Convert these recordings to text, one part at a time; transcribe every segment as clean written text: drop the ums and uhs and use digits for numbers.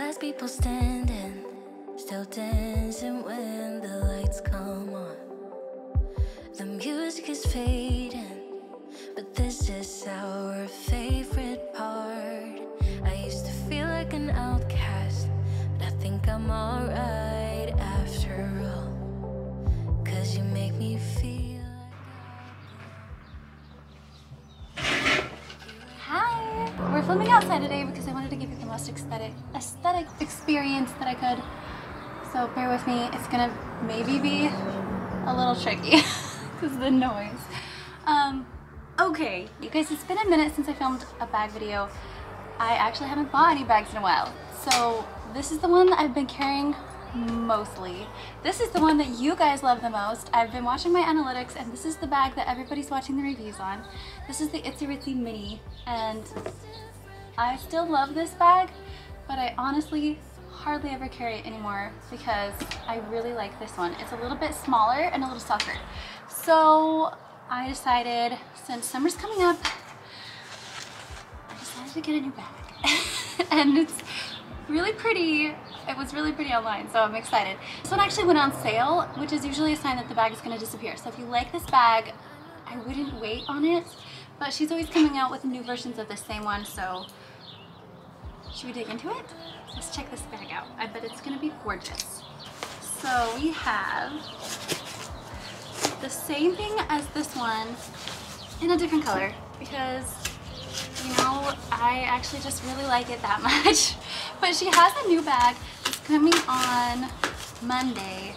past people standing, still dancing when the lights come on. The music is fading, but this is our favorite part. I used to feel like an outcast, but I think I'm alright after all, 'cause you make me feel like Hi! We're filming outside today because I wanted to give you the most aesthetic experience that I could. So bear with me, it's gonna maybe be a little tricky because of the noise. Okay, you guys, it's been a minute since I filmed a bag video. I actually haven't bought any bags in a while. So this is the one that I've been carrying mostly. This is the one that you guys love the most. I've been watching my analytics and this is the bag that everybody's watching the reviews on. This is the Itsy Bitsy Mini and I still love this bag, but I honestly hardly ever carry it anymore because I really like this one. It's a little bit smaller and a little softer. So I decided, since summer's coming up, I decided to get a new bag. And it's really pretty. It was really pretty online, so I'm excited. This one actually went on sale, which is usually a sign that the bag is going to disappear. So if you like this bag, I wouldn't wait on it, but she's always coming out with new versions of the same one, so should we dig into it? Let's check this bag out. I bet it's going to be gorgeous. So we have the same thing as this one in a different color because, you know, I actually just really like it that much. But she has a new bag that's coming on Monday.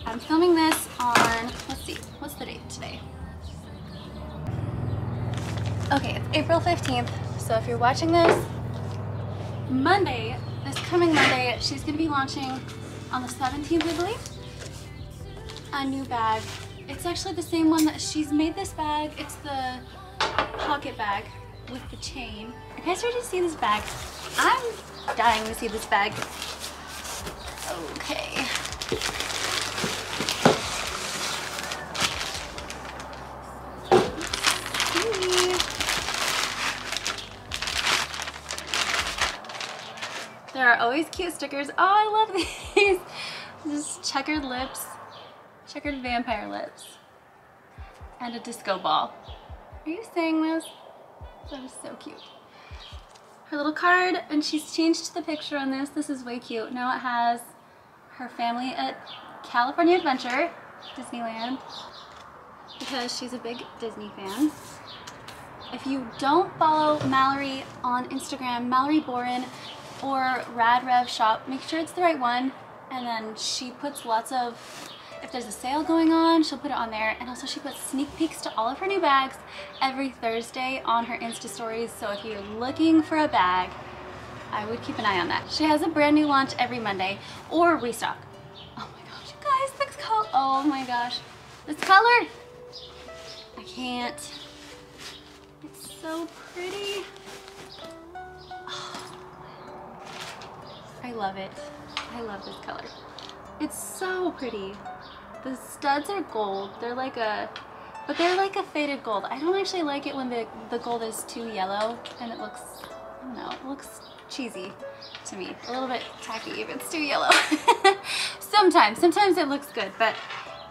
I'm filming this on, let's see, what's the date today? Okay, it's April 15th. So if you're watching this Monday, this coming Monday, she's going to be launching on the 17th, I believe, a new bag. It's actually the same one that she's made this bag. It's the pocket bag with the chain. You guys ready to see this bag? I'm dying to see this bag. Okay. There are always cute stickers. Oh, I love these. Just checkered lips, checkered vampire lips, and a disco ball. Are you saying this? That is so cute. Her little card, and she's changed the picture on this. This is way cute. Now it has her family at California Adventure, Disneyland, because she's a big Disney fan. If you don't follow Mallory on Instagram, Mallory Boren or Rad Rev Shop, make sure it's the right one. And then she puts lots of, if there's a sale going on, she'll put it on there. And also she puts sneak peeks to all of her new bags every Thursday on her Insta stories. So if you're looking for a bag, I would keep an eye on that. She has a brand new launch every Monday or restock. Oh my gosh, you guys, this color, oh my gosh, this color, I can't. It's so pretty. Oh, I love it. I love this color. It's so pretty. The studs are gold. They're like a faded gold. I don't actually like it when the gold is too yellow and it looks, I don't know, it looks cheesy to me. A little bit tacky if it's too yellow. Sometimes it looks good, but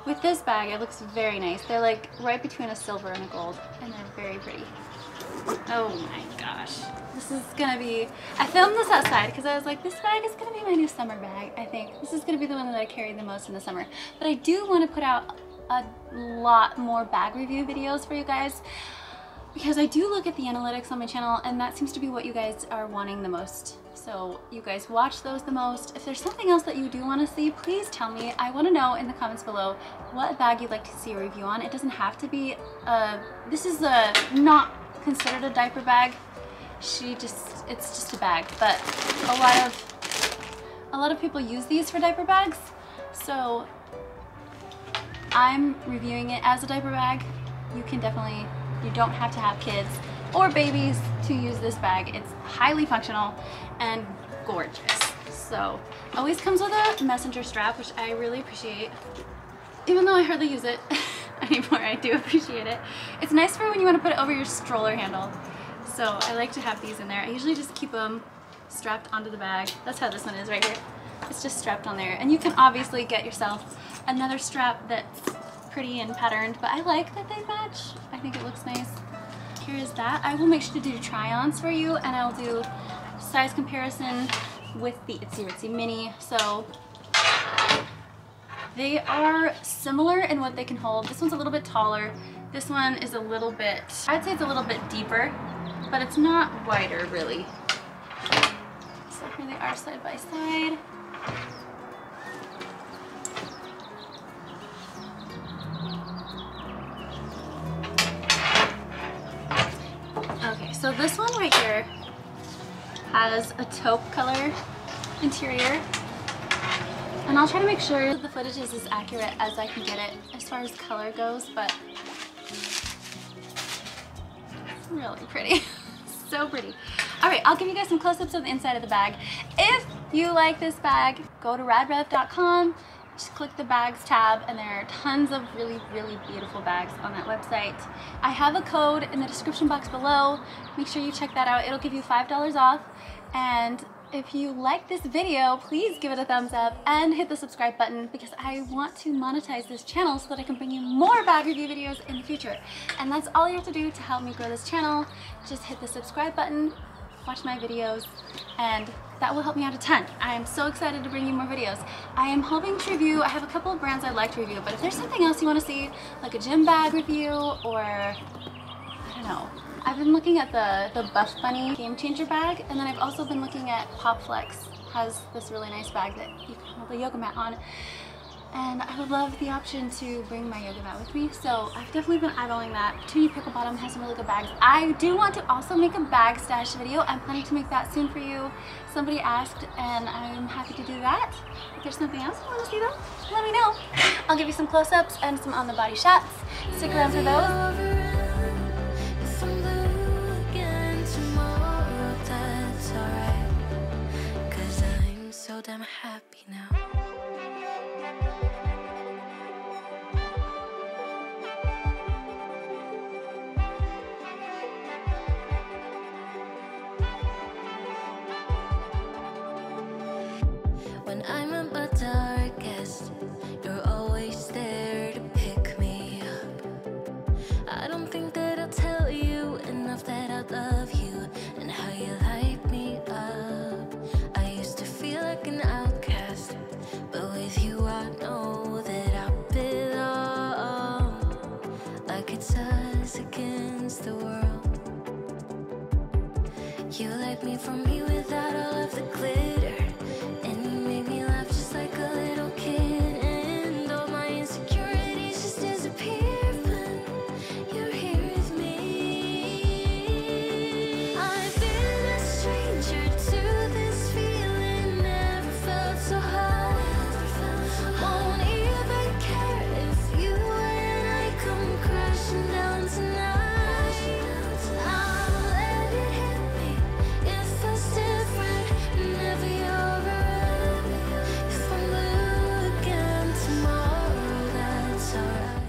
with this bag it looks very nice. They're like right between a silver and a gold, and they're very pretty. Oh my gosh. This is gonna be, I filmed this outside because I was like, this bag is gonna be my new summer bag, I think. This is gonna be the one that I carry the most in the summer. But I do want to put out a lot more bag review videos for you guys because I do look at the analytics on my channel and that seems to be what you guys are wanting the most. So you guys watch those the most. If there's something else that you do want to see, please tell me. I want to know in the comments below what bag you'd like to see a review on. It doesn't have to be, this is not considered a diaper bag. It's just a bag, but a lot of people use these for diaper bags, so I'm reviewing it as a diaper bag. You don't have to have kids or babies to use this bag. It's highly functional and gorgeous. So always comes with a messenger strap, which I really appreciate, even though I hardly use it anymore. I do appreciate it. It's nice for when you want to put it over your stroller handle. So I like to have these in there. I usually just keep them strapped onto the bag. That's how this one is right here. It's just strapped on there. And you can obviously get yourself another strap that's pretty and patterned, but I like that they match. I think it looks nice. Here is that. I will make sure to do try-ons for you, and I'll do size comparison with the Itsy Bitsy Mini. So they are similar in what they can hold. This one's a little bit taller. This one is a little bit, I'd say it's a little bit deeper, but it's not wider really. So here they are side by side. Okay, so this one right here has a taupe color interior. And I'll try to make sure that the footage is as accurate as I can get it as far as color goes, but it's really pretty. So pretty. Alright, I'll give you guys some close-ups of the inside of the bag. If you like this bag, go to radrev.com, just click the bags tab, and there are tons of really, really beautiful bags on that website. I have a code in the description box below. Make sure you check that out. It'll give you $5 off. And if you like this video, please give it a thumbs up and hit the subscribe button, because I want to monetize this channel so that I can bring you more bag review videos in the future. And that's all you have to do to help me grow this channel. Just hit the subscribe button, watch my videos, and that will help me out a ton. I am so excited to bring you more videos. I am hoping to review, I have a couple of brands I'd like to review, but if there's something else you want to see, like a gym bag review, or I don't know. I've been looking at the Buff Bunny Game Changer bag, and then I've also been looking at Pop Flex. Has this really nice bag that you can hold a yoga mat on. And I would love the option to bring my yoga mat with me, so I've definitely been eyeballing that. Toonie Pickle Bottom has some really good bags. I do want to also make a bag stash video. I'm planning to make that soon for you. Somebody asked, and I'm happy to do that. If there's something else you want to see though, let me know. I'll give you some close-ups and some on-the-body shots. Stick around for those. So damn happy now. When I'm at my darkest, you're always there to pick me up. I don't think that I'll tell you enough that I love you and how you light me up. I used to feel like an outcast, but with you I know that I belong. Like it's us against the world. You like me from me without all of the glitter, and you make me laugh just like a little kid, and all my insecurities just disappear when you're here with me. I've been a stranger to this feeling, never felt so high. Won't even care if you and I come crashing down tonight. I'll let it hit me if it's different, never you're around. If I'm blue again tomorrow, that's alright.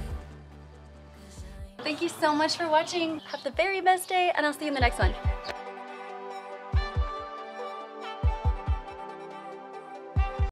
Thank you so much for watching. Have the very best day, and I'll see you in the next one.